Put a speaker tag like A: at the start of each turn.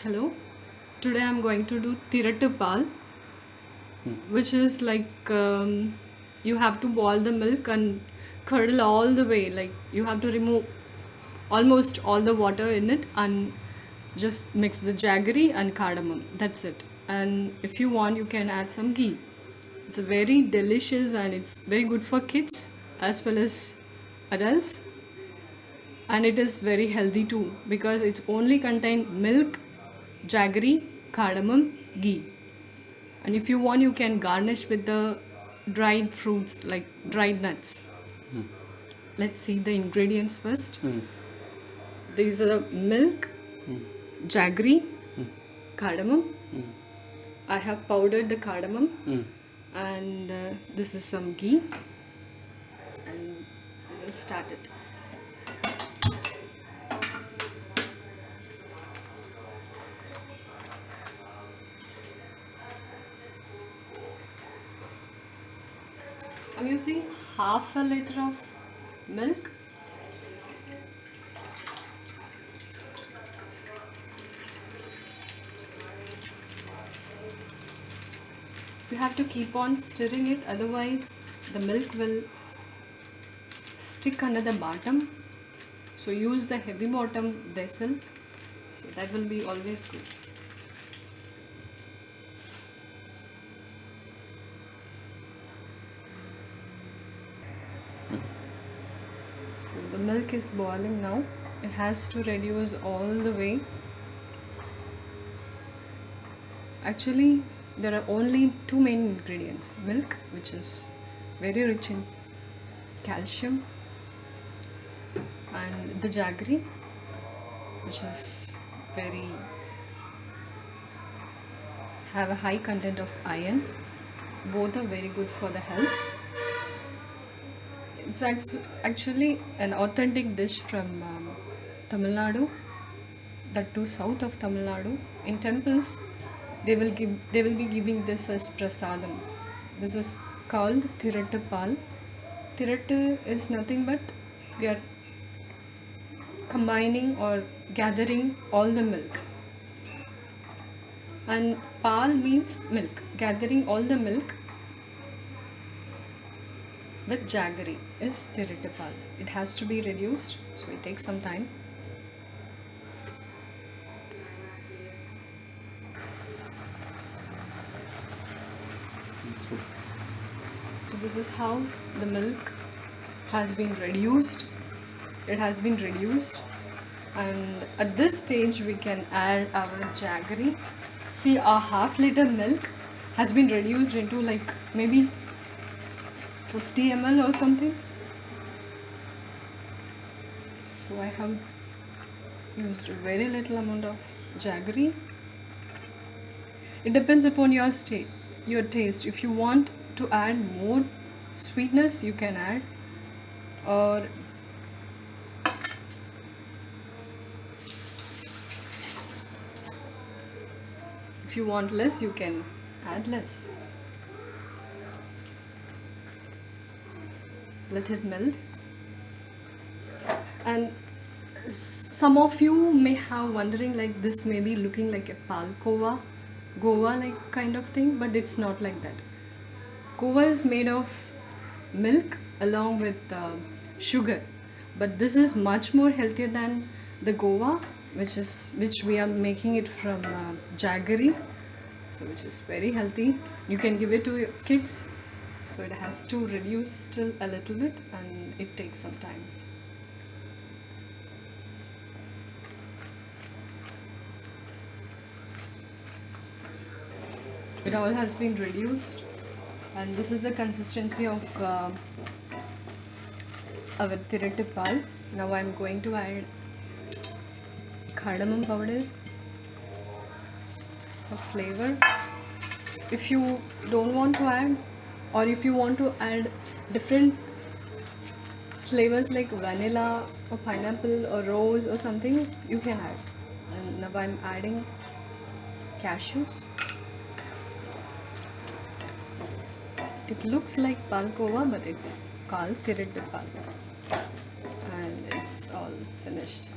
A: Hello. Today I'm going to do Tiratupal, which is like you have to boil the milk and curdle all the way. Like you have to remove almost all the water in it and just mix the jaggery and cardamom. That's it. And if you want, you can add some ghee. It's very delicious and it's very good for kids as well as adults, and it is very healthy too because it's only contain milk, jaggery, cardamom, ghee. And if you want, you can garnish with the dried fruits like dried nuts. Let's see the ingredients first. These are milk, jaggery, cardamom. I have powdered the cardamom, and this is some ghee. And we will start it. I'm using half a liter of milk. You have to keep on stirring it, otherwise the milk will stick under the bottom. So use the heavy bottom vessel, so that will be always good. So the milk is boiling now. It has to reduce all the way. Actually, there are only two main ingredients: milk, which is very rich in calcium, and the jaggery, which is very have a high content of iron. Both are very good for the health. It's actually an authentic dish from Tamil Nadu, that too south of Tamil Nadu. In temples, they will be giving this as prasadam. This is called Thirattu. Thirattu is nothing but we are combining or gathering all the milk. And pal means milk, gathering all the milk with jaggery is Thirattu. It has to be reduced, so it takes some time. So this is how the milk has been reduced. It has been reduced, and at this stage we can add our jaggery. See, a half liter milk has been reduced into like maybe 50 ml or something. So I have used a very little amount of jaggery. It depends upon your taste. If you want to add more sweetness, you can add, or if you want less, you can add less. Let it melt. And some of you may have wondering, like, this may be looking like a palkova, Goa like kind of thing, but it's not like that. Kova is made of milk along with sugar, but this is much more healthier than the Goa, which we are making it from jaggery, so which is very healthy. You can give it to your kids. So it has to reduce still a little bit, and it takes some time. It all has been reduced, and this is the consistency of our Thirattu. Now I'm going to add cardamom powder for flavor. If you don't want to add, or if you want to add different flavors like vanilla or pineapple or rose or something, you can add. And now I'm adding cashews. It looks like palkova, but it's called Thirattu, and it's all finished.